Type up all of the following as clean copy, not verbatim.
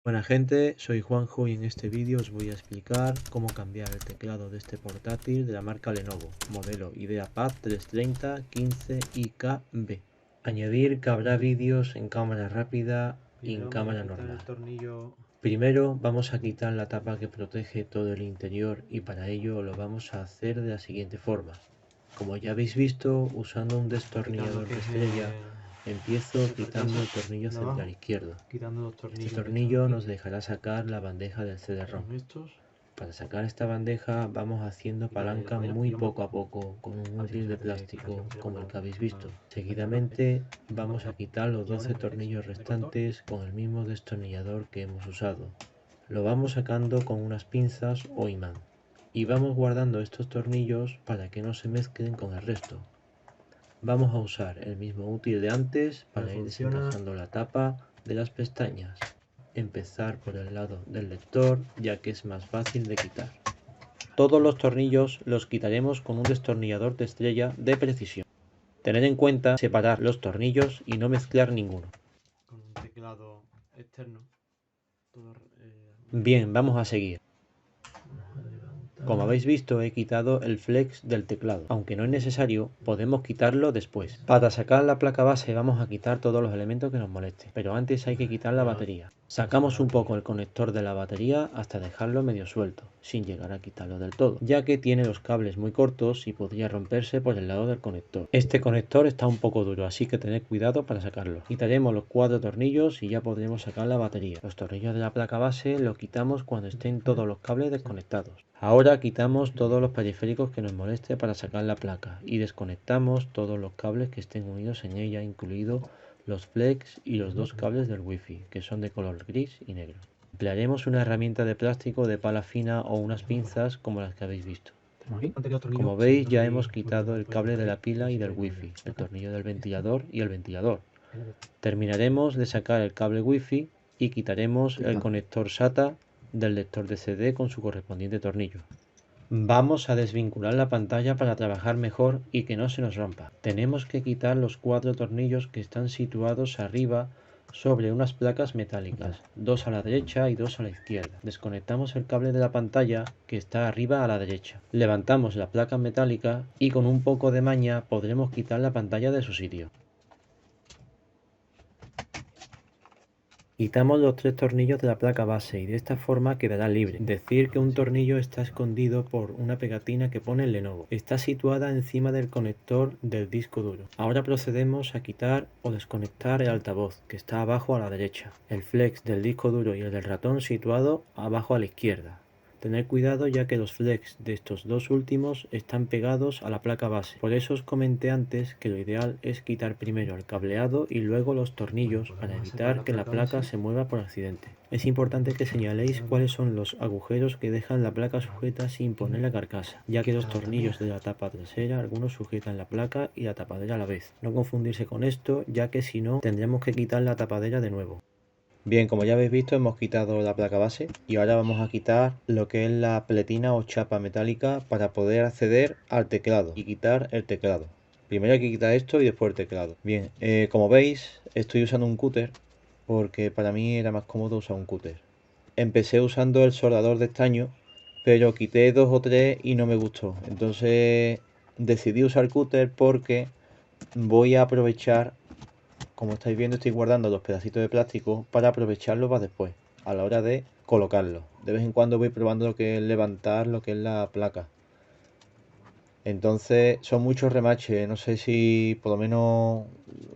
Buena gente, soy Juanjo y en este vídeo os voy a explicar cómo cambiar el teclado de este portátil de la marca Lenovo, modelo IdeaPad 330 15IKB. Añadir que habrá vídeos en cámara rápida y en cámara normal. Primero vamos a quitar la tapa que protege todo el interior y para ello lo vamos a hacer de la siguiente forma. Como ya habéis visto, usando un destornillador de estrella, empiezo quitando el tornillo central izquierdo. Este tornillo nos dejará sacar la bandeja del CD-ROM. Para sacar esta bandeja vamos haciendo palanca muy poco a poco con un útil de plástico como el que habéis visto. Seguidamente vamos a quitar los 12 tornillos restantes con el mismo destornillador que hemos usado. Lo vamos sacando con unas pinzas o imán. Y vamos guardando estos tornillos para que no se mezclen con el resto. Vamos a usar el mismo útil de antes para ir desencajando la tapa de las pestañas. Empezar por el lado del lector, ya que es más fácil de quitar. Todos los tornillos los quitaremos con un destornillador de estrella de precisión. Tened en cuenta separar los tornillos y no mezclar ninguno. Con un teclado externo. Bien, vamos a seguir. Como habéis visto, he quitado el flex del teclado. Aunque no es necesario, podemos quitarlo después. Para sacar la placa base vamos a quitar todos los elementos que nos molesten, pero antes hay que quitar la batería. Sacamos un poco el conector de la batería hasta dejarlo medio suelto, sin llegar a quitarlo del todo, ya que tiene los cables muy cortos y podría romperse por el lado del conector. Este conector está un poco duro, así que tened cuidado para sacarlo. Quitaremos los 4 tornillos y ya podremos sacar la batería. Los tornillos de la placa base los quitamos cuando estén todos los cables desconectados. Ahora quitamos todos los periféricos que nos moleste para sacar la placa y desconectamos todos los cables que estén unidos en ella, incluido los flex y los 2 cables del wifi, que son de color gris y negro. Emplearemos una herramienta de plástico de pala fina o unas pinzas como las que habéis visto. Como veis, ya hemos quitado el cable de la pila y del wifi, el tornillo del ventilador y el ventilador. Terminaremos de sacar el cable wifi y quitaremos el conector SATA del lector de CD con su correspondiente tornillo. Vamos a desvincular la pantalla para trabajar mejor y que no se nos rompa. Tenemos que quitar los 4 tornillos que están situados arriba sobre unas placas metálicas, 2 a la derecha y 2 a la izquierda. Desconectamos el cable de la pantalla que está arriba a la derecha. Levantamos la placa metálica y con un poco de maña podremos quitar la pantalla de su sitio. Quitamos los 3 tornillos de la placa base y de esta forma quedará libre. Decir que un tornillo está escondido por una pegatina que pone Lenovo. Está situada encima del conector del disco duro. Ahora procedemos a quitar o desconectar el altavoz, que está abajo a la derecha. El flex del disco duro y el del ratón situado abajo a la izquierda. Tener cuidado ya que los flex de estos dos últimos están pegados a la placa base. Por eso os comenté antes que lo ideal es quitar primero el cableado y luego los tornillos para evitar que la placa se mueva por accidente. Es importante que señaléis cuáles son los agujeros que dejan la placa sujeta sin poner la carcasa, ya que los tornillos de la tapa trasera algunos sujetan la placa y la tapadera a la vez. No confundirse con esto, ya que si no tendremos que quitar la tapadera de nuevo. Bien, como ya habéis visto, hemos quitado la placa base y ahora vamos a quitar lo que es la pletina o chapa metálica para poder acceder al teclado y quitar el teclado. Primero hay que quitar esto y después el teclado. Bien, como veis, estoy usando un cúter porque para mí era más cómodo usar un cúter. Empecé usando el soldador de estaño, pero quité 2 o 3 y no me gustó. Entonces decidí usar cúter porque voy a aprovechar. Como estáis viendo, estoy guardando los pedacitos de plástico para aprovecharlos para después, a la hora de colocarlos. De vez en cuando voy probando lo que es levantar lo que es la placa. Entonces son muchos remaches, no sé si por lo menos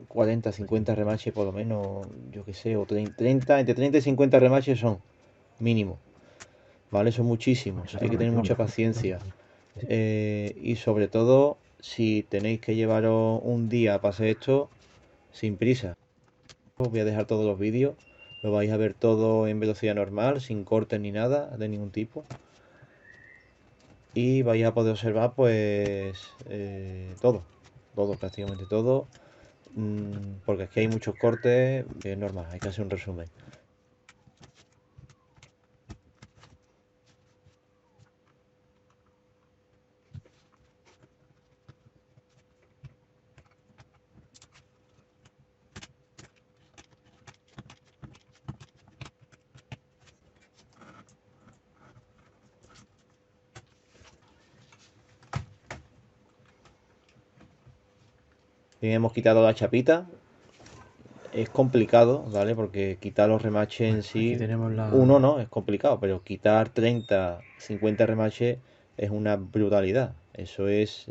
40, 50 remaches por lo menos, yo que sé, o 30, entre 30 y 50 remaches son mínimo. ¿Vale? Son muchísimos, hay que tener mucha paciencia. Y sobre todo, si tenéis que llevaros un día para hacer esto, sin prisa. Os voy a dejar todos los vídeos, lo vais a ver todo en velocidad normal, sin cortes ni nada de ningún tipo. Y vais a poder observar pues todo, prácticamente todo, porque aquí hay muchos cortes, que es normal, hay que hacer un resumen. Bien, hemos quitado la chapita. Es complicado, ¿vale? Porque quitar los remaches en Aquí sí, tenemos uno no, es complicado, pero quitar 30, 50 remaches es una brutalidad. Eso es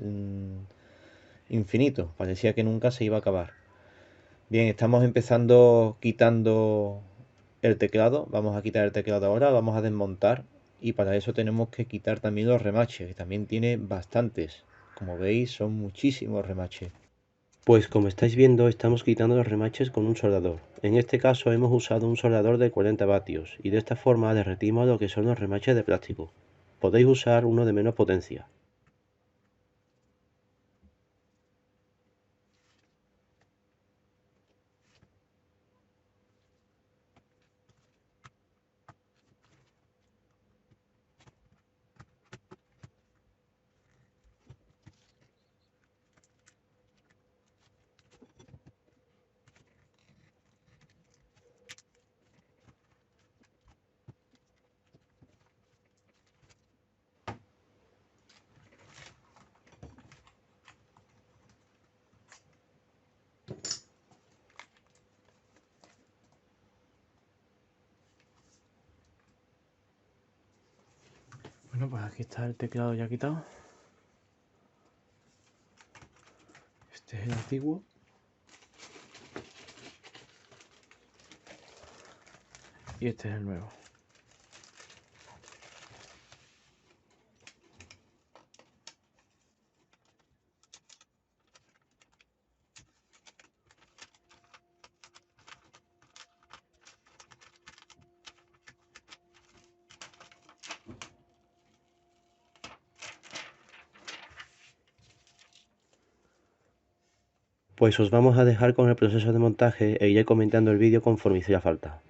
infinito. Parecía que nunca se iba a acabar. Bien, estamos empezando quitando el teclado. Vamos a quitar el teclado ahora, vamos a desmontar. Y para eso tenemos que quitar también los remaches, que también tiene bastantes. Como veis, son muchísimos remaches. Pues como estáis viendo, estamos quitando los remaches con un soldador. En este caso hemos usado un soldador de 40 vatios y de esta forma derretimos lo que son los remaches de plástico. Podéis usar uno de menos potencia. Bueno, pues aquí está el teclado ya quitado. Este es el antiguo. Y este es el nuevo. Pues os vamos a dejar con el proceso de montaje e iré comentando el vídeo conforme hiciera falta.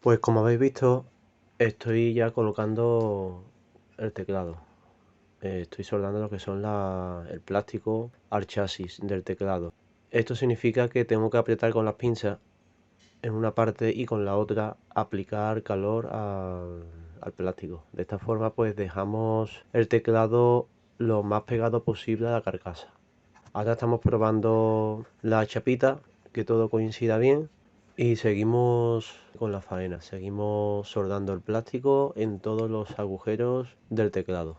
Pues como habéis visto, estoy ya colocando el teclado. Estoy soldando lo que son el plástico al chasis del teclado. Esto significa que tengo que apretar con las pinzas en una parte y con la otra aplicar calor al plástico. De esta forma pues dejamos el teclado lo más pegado posible a la carcasa. Ahora estamos probando la chapita, que todo coincida bien. Y seguimos con la faena, seguimos soldando el plástico en todos los agujeros del teclado.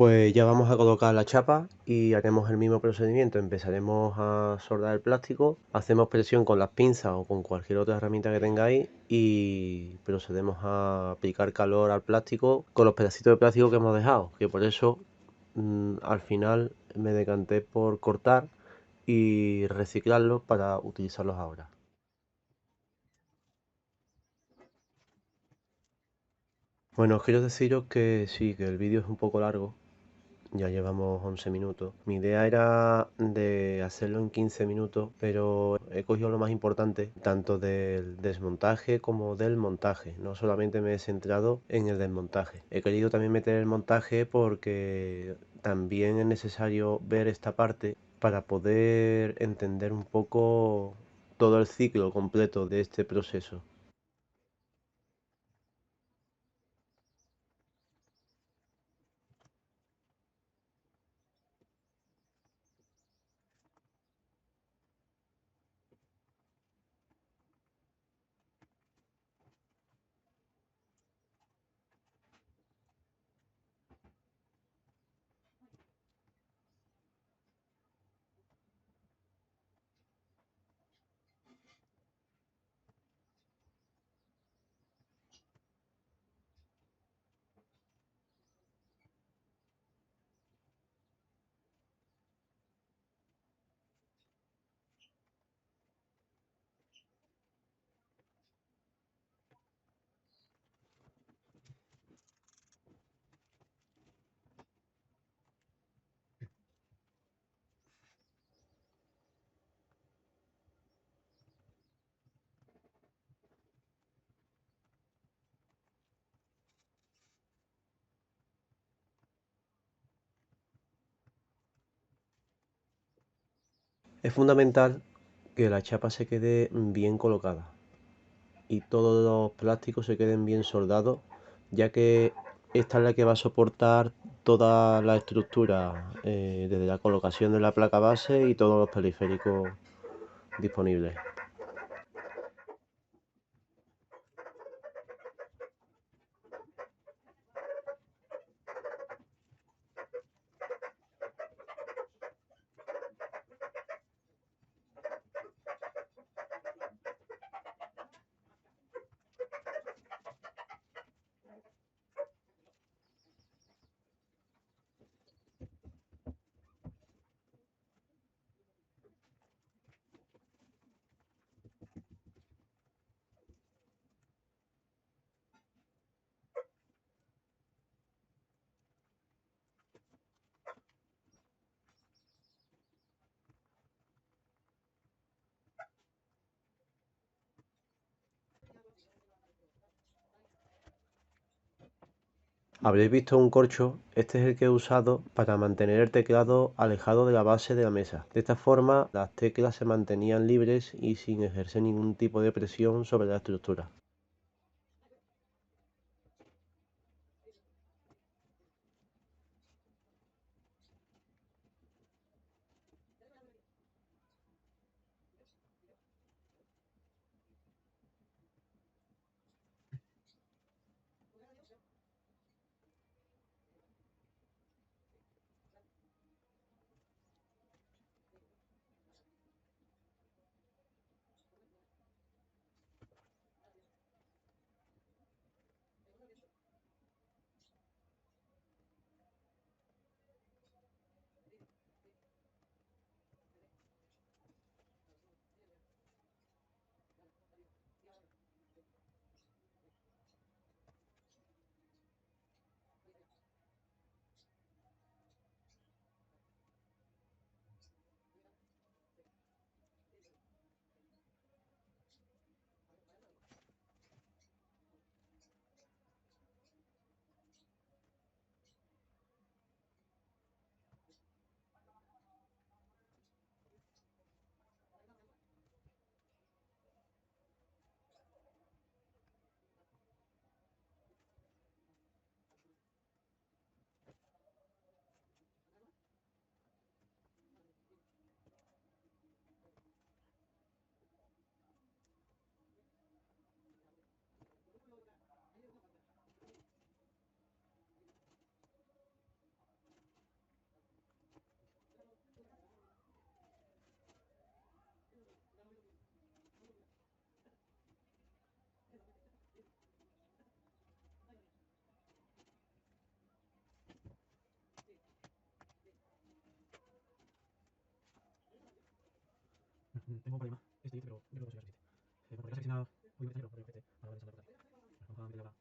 Pues ya vamos a colocar la chapa y haremos el mismo procedimiento. Empezaremos a soldar el plástico, hacemos presión con las pinzas o con cualquier otra herramienta que tengáis y procedemos a aplicar calor al plástico con los pedacitos de plástico que hemos dejado, que por eso al final me decanté por cortar y reciclarlos para utilizarlos ahora. Bueno, os quiero deciros que sí, que el vídeo es un poco largo. Ya llevamos 11 minutos. Mi idea era de hacerlo en 15 minutos, pero he cogido lo más importante, tanto del desmontaje como del montaje. No solamente me he centrado en el desmontaje. He querido también meter el montaje porque también es necesario ver esta parte para poder entender un poco todo el ciclo completo de este proceso. Es fundamental que la chapa se quede bien colocada y todos los plásticos se queden bien soldados, ya que esta es la que va a soportar toda la estructura, desde la colocación de la placa base y todos los periféricos disponibles. Habréis visto un corcho, este es el que he usado para mantener el teclado alejado de la base de la mesa. De esta forma las teclas se mantenían libres y sin ejercer ningún tipo de presión sobre la estructura. Tengo un par de más. Este, pero yo creo que eso ya suficiente. Bueno, ya seleccionado. Uy, me voy a este. Ahora voy a pensando por aquí. Vamos a abrir la base.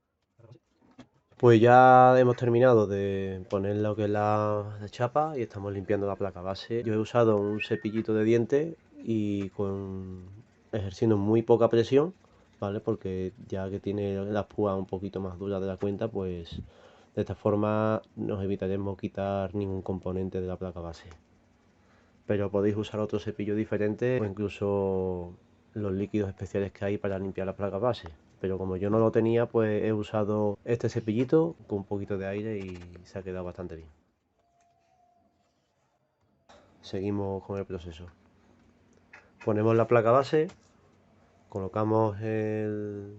Pues ya hemos terminado de poner lo que es la chapa y estamos limpiando la placa base. Yo he usado un cepillito de dientes y ejerciendo muy poca presión, ¿vale? Porque ya que tiene las púas un poquito más duras de la cuenta, pues de esta forma nos evitaremos quitar ningún componente de la placa base. Pero podéis usar otro cepillo diferente o incluso los líquidos especiales que hay para limpiar la placa base. Pero como yo no lo tenía, pues he usado este cepillito con un poquito de aire y se ha quedado bastante bien. Seguimos con el proceso. Ponemos la placa base, colocamos el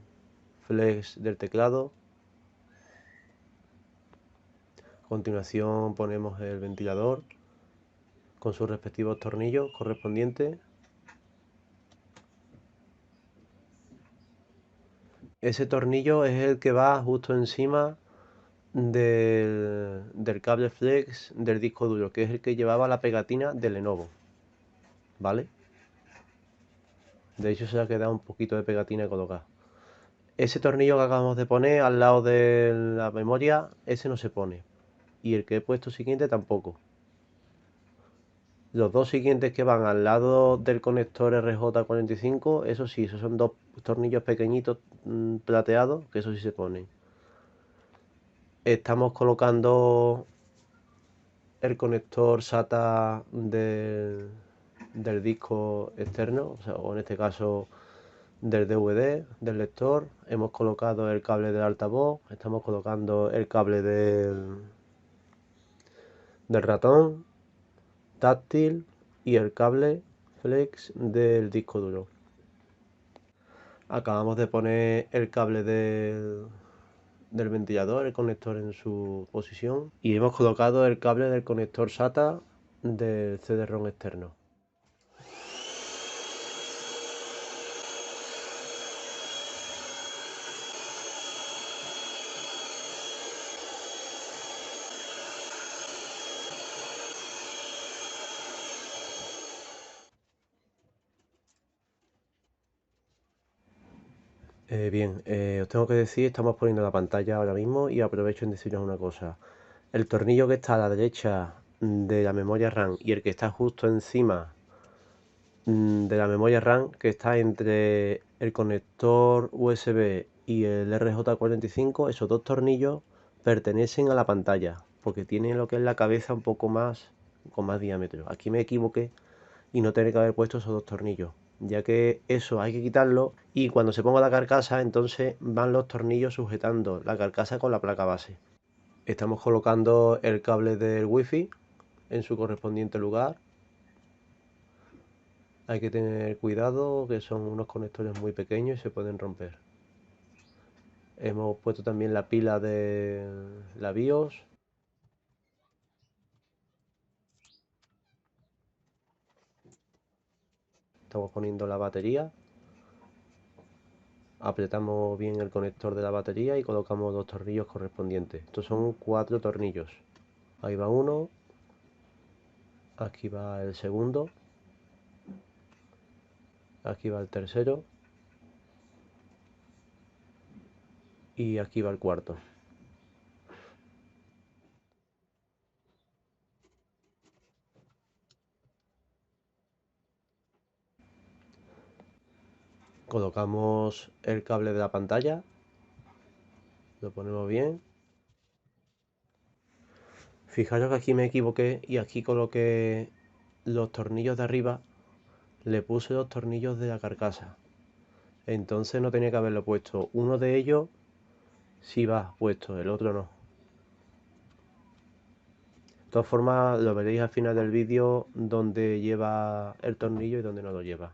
flex del teclado, a continuación ponemos el ventilador con sus respectivos tornillos correspondientes. Ese tornillo es el que va justo encima del cable flex del disco duro, que es el que llevaba la pegatina de Lenovo, ¿vale? De hecho se ha quedado un poquito de pegatina colocada. Ese tornillo que acabamos de poner al lado de la memoria, ese no se pone. Y el que he puesto siguiente tampoco. Los dos siguientes que van al lado del conector RJ45, eso sí, esos son dos tornillos pequeñitos plateados, que eso sí se ponen. Estamos colocando el conector SATA del disco externo, o en este caso del DVD, del lector. Hemos colocado el cable del altavoz, estamos colocando el cable del ratón táctil y el cable flex del disco duro. Acabamos de poner el cable del ventilador, el conector en su posición, y hemos colocado el cable del conector SATA del CD-ROM externo. Bien, os tengo que decir, estamos poniendo la pantalla ahora mismo y aprovecho en deciros una cosa. El tornillo que está a la derecha de la memoria RAM y el que está justo encima de la memoria RAM, que está entre el conector USB y el RJ45, esos dos tornillos pertenecen a la pantalla, porque tienen lo que es la cabeza un poco más, con más diámetro. Aquí me equivoqué y no tener que haber puesto esos dos tornillos, ya que eso hay que quitarlo y cuando se ponga la carcasa entonces van los tornillos sujetando la carcasa con la placa base. Estamos colocando el cable del wifi en su correspondiente lugar. Hay que tener cuidado, que son unos conectores muy pequeños y se pueden romper. Hemos puesto también la pila de la BIOS. Estamos poniendo la batería. Apretamos bien el conector de la batería y colocamos los tornillos correspondientes. Estos son 4 tornillos. Ahí va uno. Aquí va el segundo. Aquí va el tercero. Y aquí va el cuarto. Colocamos el cable de la pantalla. Lo ponemos bien. Fijaros que aquí me equivoqué y aquí coloqué los tornillos de arriba, le puse los tornillos de la carcasa. Entonces no tenía que haberlo puesto. Uno de ellos sí va puesto, el otro no. De todas formas lo veréis al final del vídeo donde lleva el tornillo y donde no lo lleva.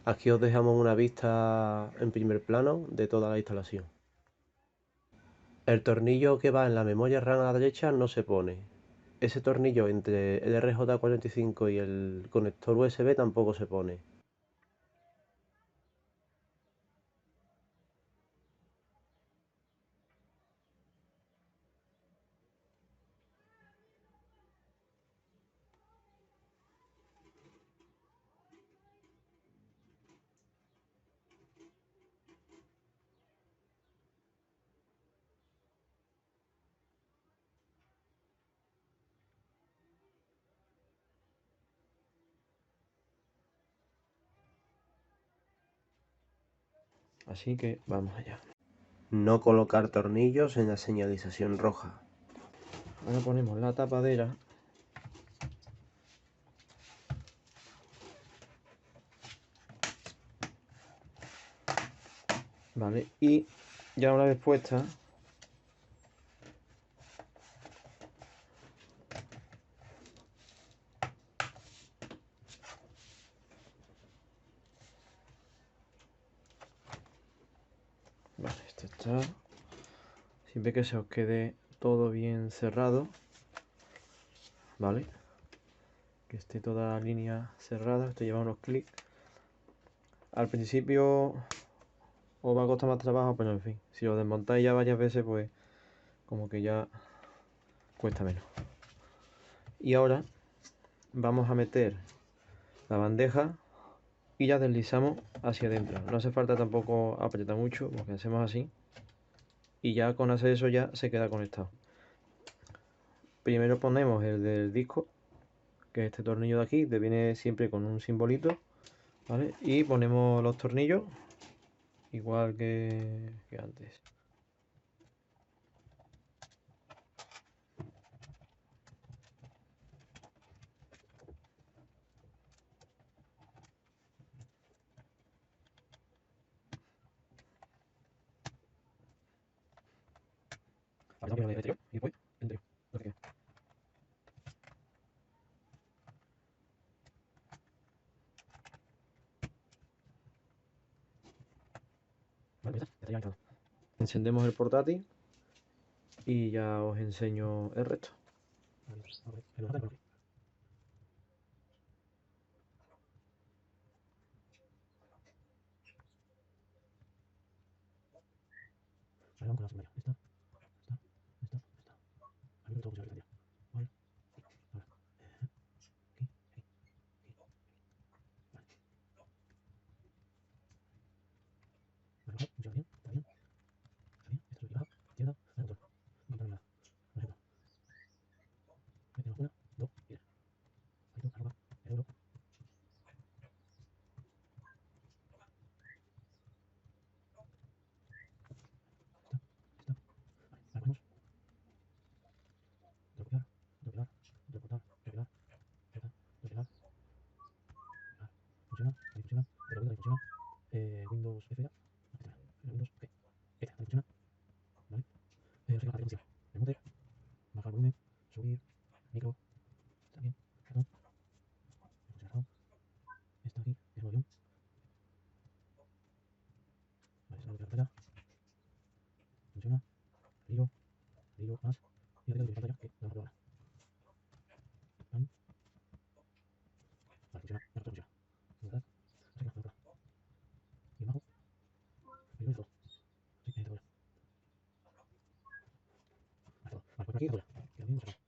Aquí os dejamos una vista en primer plano de toda la instalación. El tornillo que va en la memoria RAM a la derecha no se pone. ese tornillo entre el RJ45 y el conector USB tampoco se pone. Así que vamos allá. No colocar tornillos en la señalización roja. Ahora ponemos la tapadera. Vale, y ya una vez puesta, vale, esto está. Siempre que se os quede todo bien cerrado, ¿vale? Que esté toda la línea cerrada. Esto lleva unos clics. Al principio os va a costar más trabajo, pero en fin, si lo desmontáis ya varias veces, pues como que ya cuesta menos. Y ahora vamos a meter la bandeja y ya deslizamos hacia adentro. No hace falta tampoco apretar mucho, porque hacemos así y ya con hacer eso ya se queda conectado. Primero ponemos el del disco, que es este tornillo de aquí, que viene siempre con un simbolito, ¿vale? Y ponemos los tornillos igual que antes. Ahora tengo que poner el exterior y después el interior, lo que quede. Vale, pues ya está, ya está. Encendemos el portátil y ya os enseño el resto. Vale, pues, vamos a ver. El ordenador, vale. Vale, vamos con la secundaria. Esta. A mí me gusta mucho la secundaria. Vale. Ahora. Aquí. Ahí. Vale. Vale, ok. Funciona bien. Está bien. Está bien. Esto es baja. Izquierda. Al control. No encontrar nada. Por ejemplo. Metemos una, dos, y tres. Ahí tú, arroba, el euro. Está. Vale, vale, ponemos. Desbloquear. Desbloquear. Desbloquear. Desbloquear. Desbloquear. Desbloquear. Funciona. Ahí funciona. De repente ahí funciona. Windows F ya. Windows, ok. Ahí está, ahí funciona. Vale. Os la batería. Remote. Bajar volumen. Subir. Micro. Está bien. Ratón. Funciona ratón. Está aquí. Es volumen. Vale, se bloquea la pantalla. Funciona. Hilo. Hilo más. Y arriba de la pantalla que la vamos a probar. Vale. Vale, funciona. Ya funciona. ¿Verdad? Así que vamos a probar. Y abajo. Hilo y todo. Sí, todo. Vale, todo. Vale, pues por aquí todo ya. Queda bien cerrado.